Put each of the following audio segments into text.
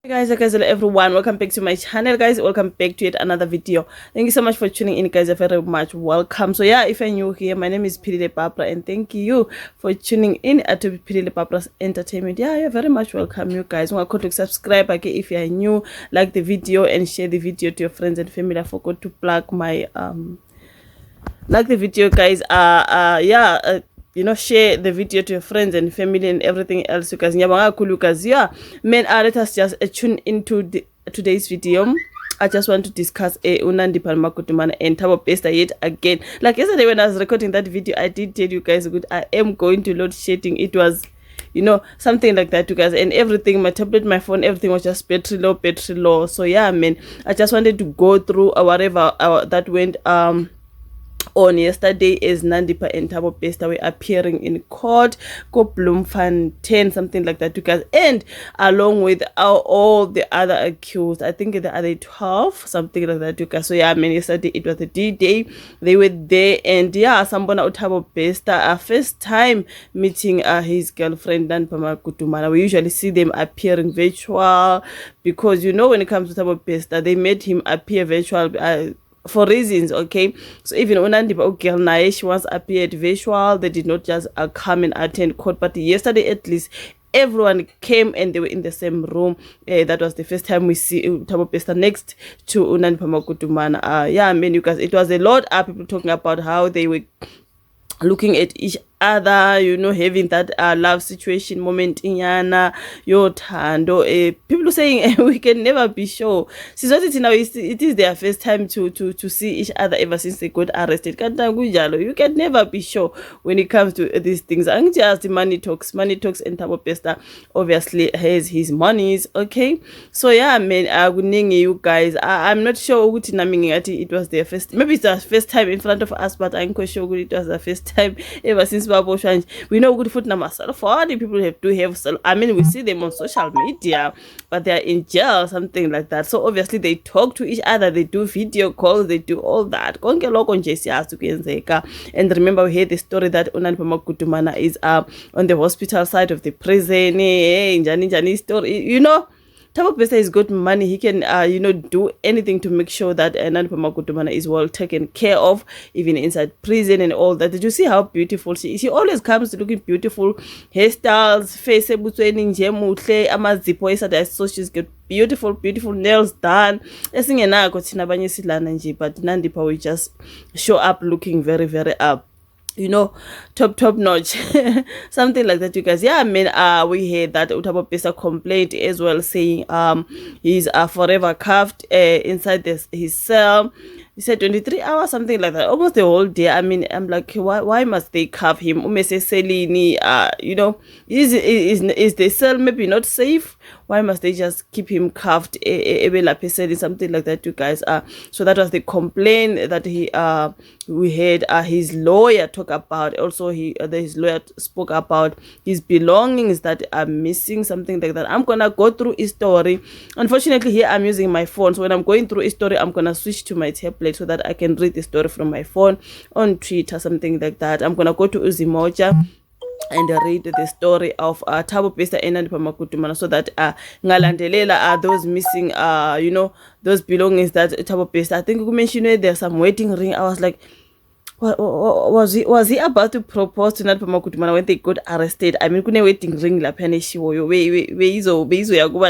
Hey guys, hello everyone, welcome back to my channel. Guys, welcome back to yet another video. Thank you so much for tuning in, guys. You're very much welcome. So yeah, if you're new here, my name is Pilile Papra, and thank you for tuning in to Pilile Papra's Entertainment. Yeah, you're very much welcome, you guys. Welcome to subscribe, okay, if you're new, like the video and share the video to your friends and family. I forgot to plug my like the video, guys. Share the video to your friends and family and everything else, you guys. Yeah, man, let us just tune into today's video. I just want to discuss Nandipa Magudumana and Thabo Bester yet again. Like yesterday when I was recording that video, I did tell you guys, good, I am going to load shedding. It was, something like that, you guys, and everything, my tablet, my phone, everything was just battery low. So yeah, man, I just wanted to go through whatever that went on yesterday as Nandipa and Thabo Bester were appearing in court, go Bloemfontein, something like that, you guys, and along with all the other accused, I think the other 12, something like that, you guys. So yeah, I mean, yesterday it was the D-Day, they were there, and yeah, Sambona Thabo Bester, first time meeting his girlfriend Nandipa Magudumana. We usually see them appearing virtual because, when it comes to Thabo Bester, they made him appear virtual for reasons, okay. So even Nandipa girl nae, she once appeared visual. They did not just come and attend court, but yesterday at least everyone came and they were in the same room. That was the first time we see Thabo Bester next to Nandipa Magudumana. Yeah, I mean, you guys, it was a lot of people talking about how they were looking at each other, having that love situation moment in Yana, your Tando. People saying we can never be sure. Since it is their first time to see each other ever since they got arrested. You can never be sure when it comes to these things. And just the money talks, and Thabo Bester obviously has his monies, okay. So yeah, man, you guys, I'm not sure it was their first, maybe it's their first time in front of us, but I'm quite sure it was the first time ever since we know good foot number for the people have to have, I mean, we see them on social media, but they are in jail, something like that. So obviously they talk to each other, they do video calls, they do all that. And remember, we heard the story that Nandipa Magudumana is on the hospital side of the prison. Njani story, Thabo Bester has got money. He can, do anything to make sure that Nandipa Magudumana is well taken care of, even inside prison and all that. Did you see how beautiful she is? She always comes looking beautiful. Hairstyles, face, so she's got beautiful nails done. But Nandipa will just show up looking very, very up. Top notch. Something like that, you guys. Yeah, I mean, we heard that Thabo Bester complained as well, saying he's forever cuffed inside his cell. He said 23 hours, something like that, almost the whole day. I mean, I'm like, why must they cuff him? Is the cell maybe not safe? Why must they just keep him cuffed? Something like that, you guys. So that was the complaint that we heard his lawyer talk about. Also, his lawyer spoke about his belongings that are missing, something like that. I'm gonna go through his story. Unfortunately, here I'm using my phone, so when I'm going through his story, I'm gonna switch to my tablet so that I can read the story from my phone on Twitter, something like that. I'm gonna go to Uzimoja and read the story of Thabo Bester and Nandipa Magudumana, so that ngalandelela those missing those belongings that Thabo Bester, I think you mentioned there's some wedding ring. I was like, was he about to propose to Nandipa Magudumana when they got arrested? I mean, kune wedding ring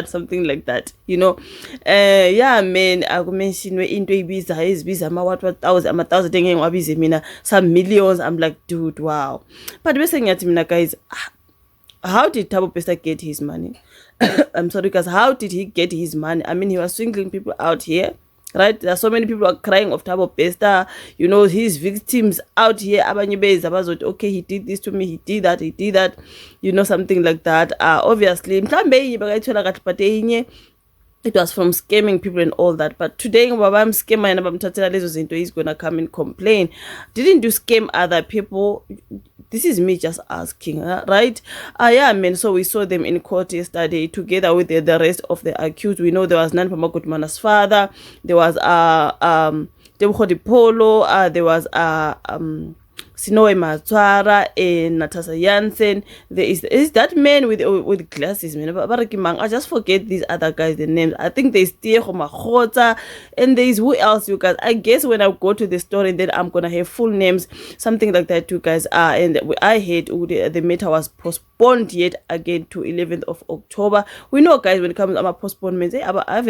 something like that, yeah, man. I mentioned into ibiza what thousand some millions. I'm like, dude, wow. But guys, how did Thabo Bester get his money? I'm sorry, because how did he get his money? I mean, he was swingling people out here, right? There are so many people are crying of Thabo Bester, his victims out here. Okay, he did this to me, he did that, something like that. Obviously, it was from scamming people and all that. But today, I'm scammer and he's gonna come and complain. Didn't you scam other people? This is me just asking, right? Yeah, man. So we saw them in court yesterday together with the rest of the accused. We know there was Nandipa Magudumana's father. There was Polo. There was Sinoe Matswara, Natasha Jansen. There is that man with glasses, man. I just forget these other guys, the names. I think there's Tiego Mahota, and there's who else, you guys. I guess when I go to the story, then I'm gonna have full names, something like that, you guys. And I heard the matter was postponed yet again to 11th of October. We know, guys, when it comes to postponement, I've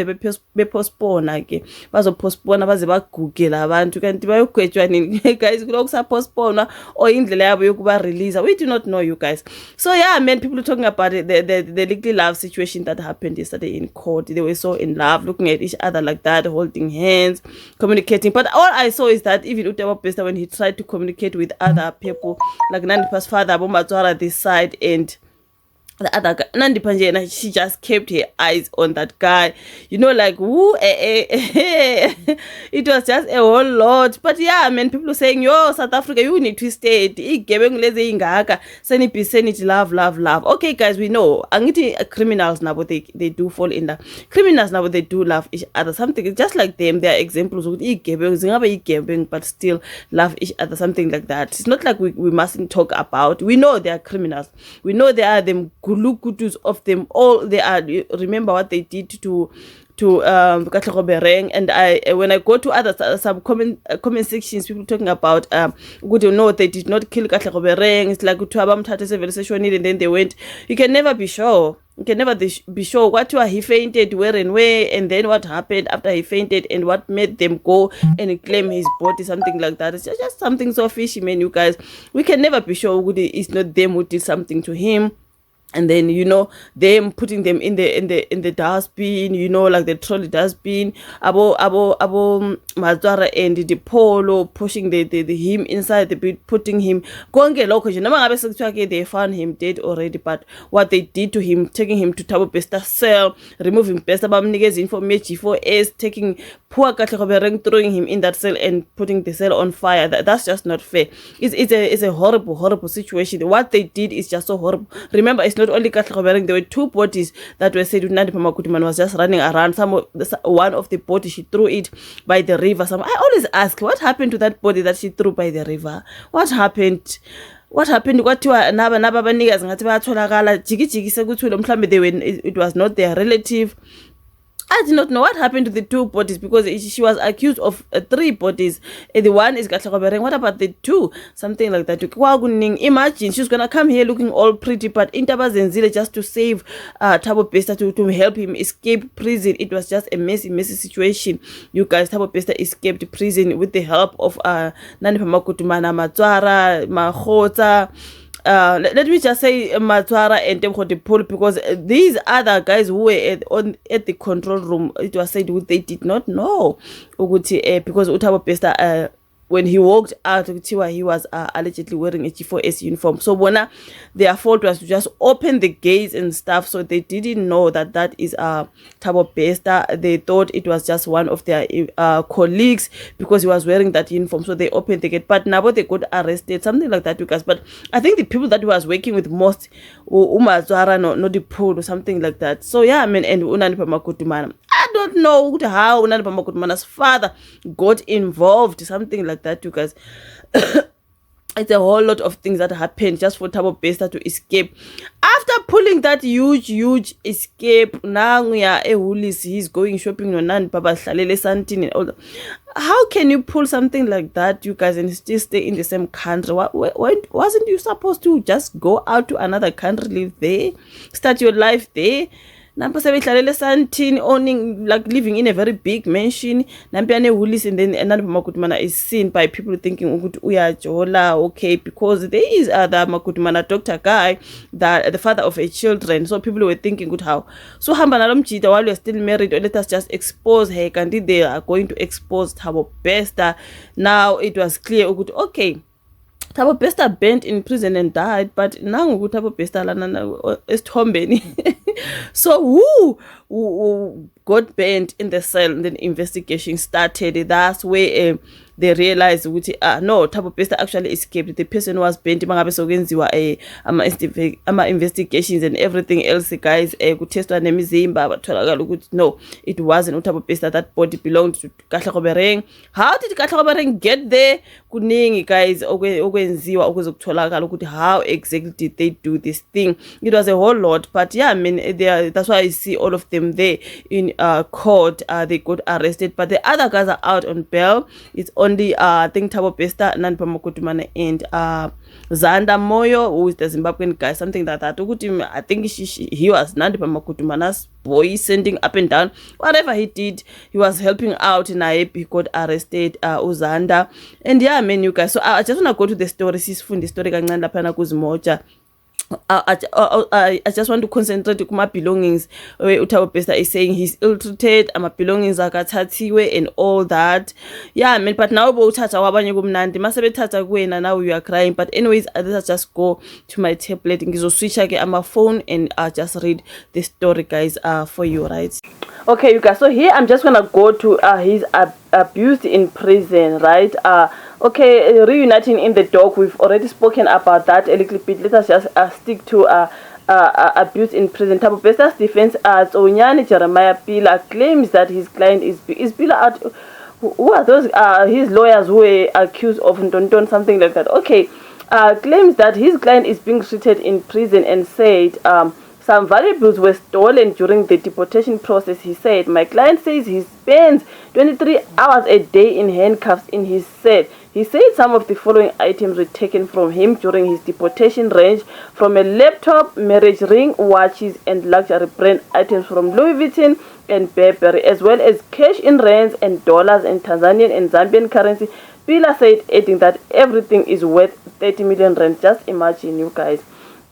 be postponed again. Bazo postpone baze bagugela abantu kanti bayogwetshwa nini guys kulokusa postpone or indlela yabo yokuba release. We do not know, you guys. So yeah, man, people talking about it, the legal love situation that happened yesterday in court. They were so in love, looking at each other like that, holding hands, communicating. But all I saw is that even Thabo Bester, when he tried to communicate with other people, like Nandipa's father, Bomatswara, this side, and the other guy, Nandipa, she just kept her eyes on that guy, you know, like woo, it was just a whole lot. But yeah, man, people saying, yo, South Africa, you need to stay. Love. Okay, guys, we know criminals now, but they do fall in that. Criminals now, but they do love each other. Something just like them, they are examples of but still love each other, something like that. It's not like we mustn't talk about. We know they are criminals. We know they are them gulukutus of them all. They are, remember what they did to Bereng. And when I go to other some comment sections, people talking about good, you know, they did not kill Bereng. It's like and then they went. You can never be sure. You can never be sure what he fainted, where, and then what happened after he fainted, and what made them go and claim his body, something like that. It's just something so fishy, man, you guys. We can never be sure it's not them who did something to him. And then, you know, them putting them in the dustbin, you know, like the trolley dustbin, abo Matswara and the polo pushing the him inside the bit, putting him they found him dead already. But what they did to him, taking him to Thabo Bester cell, removing Bester information for G4S, taking poor Katlego, throwing him in that cell and putting the cell on fire. That's just not fair. It's a horrible situation. What they did is just so horrible. Remember, it's not only Katlego, there were two bodies that were said Nandipa Magudumana was just running around. One of the bodies, she threw it by the river. I always ask, what happened to that body that she threw by the river? What happened? Kwathiwa naba abanikazi ngathi bayatholakala jikijiki sekuthule mhlambe it was not their relative. I did not know what happened to the two bodies, because she was accused of 3 bodies. The one is Katlego. What about the 2? Something like that. Imagine she's gonna come here looking all pretty, but in Tabazenzile just to save Thabo Bester, to help him escape prison. It was just a messy situation. You guys, Thabo Bester escaped prison with the help of Nandipa Magudumana, Matswara, Mahota. Let me just say Matswara and Temkhotepolo, because these other guys who were at the control room, it was said they did not know because Thabo Bester when he walked out, he was allegedly wearing a G4S uniform. So their fault was to just open the gates and stuff. So they didn't know that is Thabo Bester. They thought it was just one of their colleagues because he was wearing that uniform. So they opened the gate. But now they got arrested, something like that, you guys. But I think the people that he was working with most, Matswara, no the pool or something like that. So yeah, I mean, and Nandipa Magudumana. I don't know how Nandipa Magudumana's father got involved, something like that, you guys. It's a whole lot of things that happened just for Thabo Bester to escape. After pulling that huge escape, now he's going shopping on Nandipa Santini and all that. How can you pull something like that, you guys, and still stay in the same country? Wasn't you supposed to just go out to another country, live there, start your life there? Owning, like living in a very big mansion, and then Nandipa Magudumana is seen by people thinking okay, because there is the Magudumana doctor guy, the father of 8 children. So people were thinking how. So while we're still married, let us just expose her, and they are going to expose Thabo Bester. Now it was clear, okay, Thabo Bester bent in prison and died, but now Thabo Bester is tombeni. So who got burned in the cell, and then investigation started. That's where they realized ukuthi no, Thabo Bester actually escaped. The person was burned mangabe sokwenziwa ama investigations and everything else, guys. Kutestwa nemizimba batholakala ukuthi no, it wasn't uThabo Bester. That body belonged to Kahlakobereng. How did Kahlakobereng get there? Kuningi, guys, okwenziwa ukuzokutholakala ukuthi how exactly did they do this thing. It was a whole lot, but yeah, I mean, that's why I see all of them there in court. They got arrested, but the other guys are out on bail. It's only I think Thabo Bester, Nandipa Magudumana, and Zanda Moyo, who is the Zimbabwean guy, something like that. I think he was Nandipa Magudumana's boy, sending up and down. Whatever he did, he was helping out in Aep. He got arrested, Uzanda. And yeah, man, you guys. So I just want to go to the story. The story Kuzmoja. I just want to concentrate on my belongings. Thabo Bester is saying he's ill-treated, my belongings akathathiwe and all that. Yeah, man, but now now you are crying. But anyways, let's just go to my tablet and switch on my phone and just read the story, guys, for you, right? Okay, you guys, so here I'm just gonna go to his abused in prison, right? Okay, reuniting in the dock, we've already spoken about that a little bit. Let us just stick to abuse in prison. Thabo Bester's defense, Onyani Jeremiah Pila, claims that his client is Pila out. Who are those? His lawyers who were accused of Ndonton, something like that. Okay, claims that his client is being treated in prison and said some valuables were stolen during the deportation process. He said, my client says he spends 23 hours a day in handcuffs in his cell. He said some of the following items were taken from him during his deportation range from a laptop, marriage ring, watches, and luxury brand items from Louis Vuitton and Burberry, as well as cash in rands and dollars and Tanzanian and Zambian currency. Pila said, adding that everything is worth 30 million rand. Just imagine, you guys.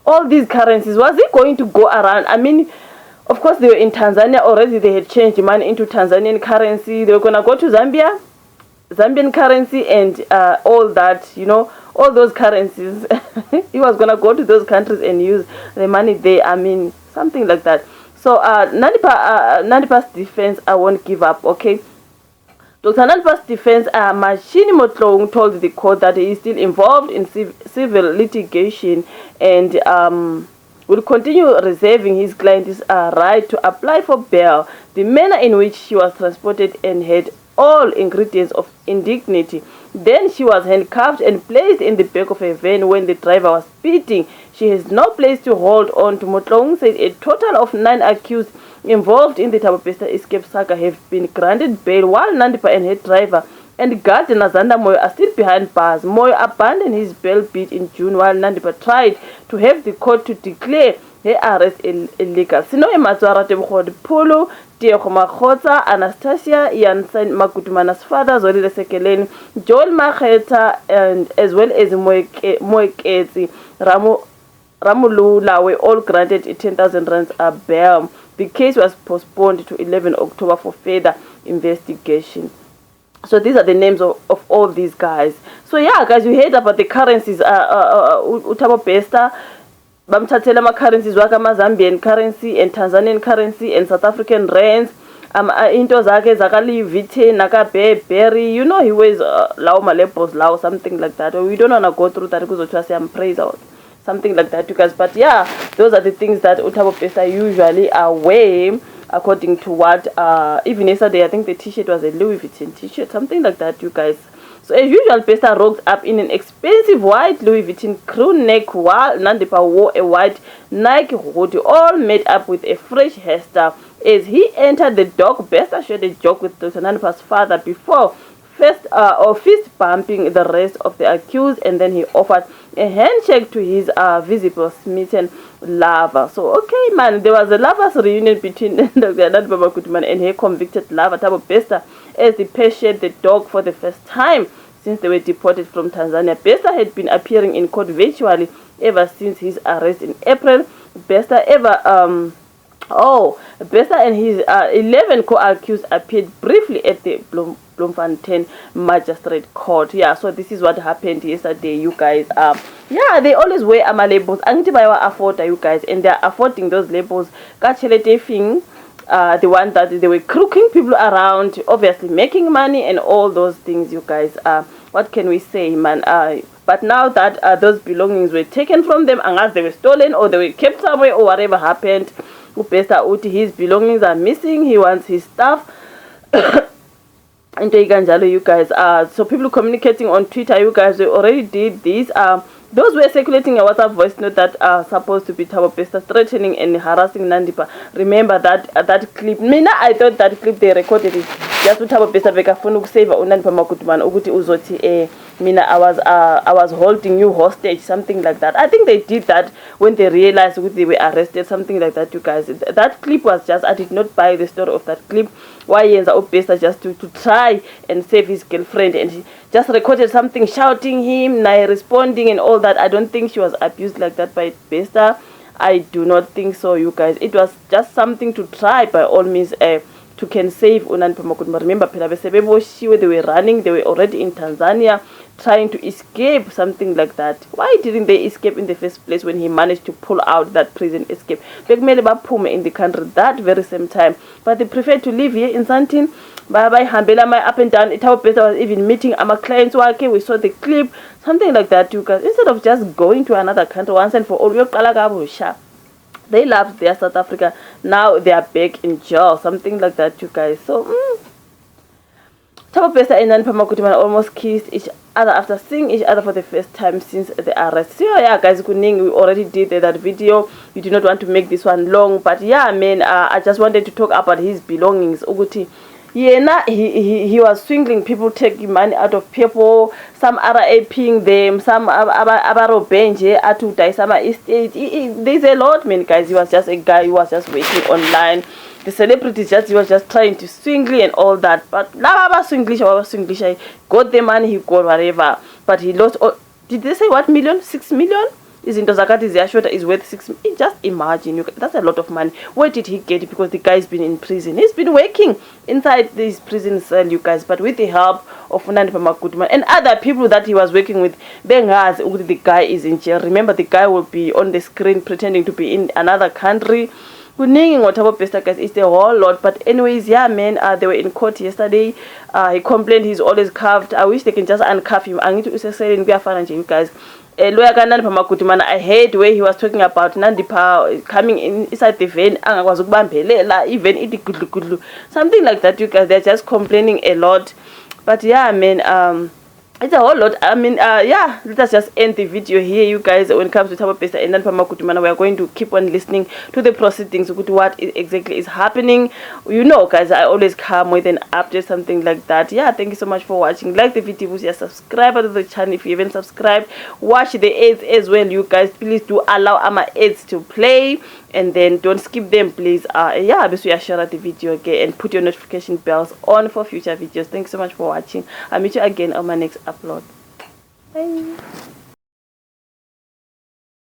All these currencies, was he going to go around? I mean, of course, they were in Tanzania already. They had changed the money into Tanzanian currency. They were going to go to Zambia, Zambian currency, and all that, you know, all those currencies. He was going to go to those countries and use the money there. I mean, something like that. So, Nandipa's defense, I won't give up, okay? Dr. Nandipa's defense, Mashini Motlong, told the court that he is still involved in civil litigation and will continue reserving his client's right to apply for bail. The manner in which she was transported and had all ingredients of indignity. Then she was handcuffed and placed in the back of a van when the driver was speeding. She has no place to hold on to. Motlong said a total of 9 accused involved in the Thabo Bester escape saga have been granted bail, while Nandipa and her driver and gardener Zanda Moyo are still behind bars. Moyo abandoned his bail bid in June, while Nandipa tried to have the court to declare her arrest illegal. Sino Ematswara Tebukho Polo, Diego Makhotsa, Anastasia Yansan Magudumana's father, Zolile Sekeleni, Joel Macheta, and as well as Moeketsi Ramulula were all granted 10,000 rands bail. The case was postponed to 11 October for further investigation. So these are the names of all these guys. So yeah, guys, you heard about the currencies. Thabo Bester, bamthathela ama currencies waka Zambian currency and Tanzanian currency and South African rands. Into zakhe zaka Louis Vuitton, naka Burberry. You know he wears lao malebos lao, something like that. We don't wanna go through that because we say praise out. Something like that, you guys. But yeah, those are the things that Thabo Bester usually wear, according to what even yesterday I think the t-shirt was a Louis Vuitton t-shirt, something like that, you guys. So as usual, Bester rocked up in an expensive white Louis Vuitton crew neck, while Nandipa wore a white Nike hoodie, all made up with a fresh hairstyle. As he entered the dock, Bester shared a joke with Dr. Nandipa's father before fist bumping the rest of the accused, and then he offered a handshake to his visible smitten lover. So okay, man, there was a lovers reunion between Dr. Nandipa Magudumana and her convicted lover Thabo Bester as the pair shared the dog for the first time since they were deported from Tanzania. Bester had been appearing in court virtually ever since his arrest in April. Bester and his 11 co-accused appeared briefly at the Bloemfontein Magistrate Court. Yeah, so this is what happened yesterday, you guys. Yeah, they always wear labels. Angithi bayawa afford, you guys, and they're affording those labels. Ka tšhelete e feng the one that they were crooking people around, obviously making money and all those things, you guys. What can we say, man? But now that those belongings were taken from them, unless they were stolen or they were kept somewhere or whatever happened, Bester Uti, his belongings are missing. He wants his stuff. And you guys, so people communicating on Twitter, you guys, they already did this. Those were circulating a WhatsApp voice note that are supposed to be Thabo Bester threatening and harassing Nandipa. Remember that clip? Mina, I thought that clip they recorded it just with Thabo Bester bekafuna ukusave Nandipa Magudumana ukuthi uzothi Mina, I was holding you hostage, something like that. I think they did that when they realized they were arrested, something like that, you guys. That clip was just, I did not buy the story of that clip. Why Thabo Bester just to try and save his girlfriend, and she just recorded something shouting him, responding and all that. I don't think she was abused like that by Bester. I do not think so, you guys. It was just something to try by all means to can save Nandipa Magudumana. Remember, they were running, they were already in Tanzania trying to escape, something like that. Why didn't they escape in the first place when he managed to pull out that prison escape? Bekumele in the country that very same time, but they preferred to live here in Santin. Bye hambela my up and down. Thabo Bester was even meeting our clients. Okay, we saw the clip, something like that, you guys. Instead of just going to another country once and for all, they left their South Africa. Now they are back in jail, something like that, you guys. So Thabo Bester and Nandipa Magudumana almost kissed each other after seeing each other for the first time since the arrest. So yeah, guys, we already did that video. We do not want to make this one long, but yeah, man, I just wanted to talk about his belongings. Uguti, yeah, he was swindling people, taking money out of people. Some RAPing them, some abarobenje atutai, some estate. There's a lot, man, guys. He was just a guy who was just waiting online. The celebrities he was just trying to swindle and all that. But now swinglish, I got the money, he got whatever. But he lost all, did they say what million? 6 million? Is in Zakati Ziashota is worth 6 million. Just imagine, that's a lot of money. Where did he get it? Because the guy's been in prison. He's been working inside this prison cell, you guys, but with the help of Nandipa Magudumana and other people that he was working with. The guy is in jail. Remember, the guy will be on the screen pretending to be in another country. What Thabo Bester, guys, is the whole lot. But anyways, yeah, man, they were in court yesterday. He complained he's always cuffed. I wish they can just uncuff him. I need to say you guys. Lawyer Nandipa Magudumana, I heard where he was talking about Nandipa coming inside the van, even something like that, you guys. They're just complaining a lot. But yeah, man, it's a whole lot. I mean, yeah, let us just end the video here, you guys. When it comes to Thabo Bester and Nandipa Magudumana, we are going to keep on listening to the proceedings, what exactly is happening. You know, guys, I always come with an update, something like that. Yeah, thank you so much for watching. Like the video, subscribe to the channel if you haven't subscribed. Watch the ads as well, you guys. Please do allow our ads to play, and then don't skip them, please. Yeah, be sure you share the video again and put your notification bells on for future videos. Thanks so much for watching. I'll meet you again on my next upload. Bye.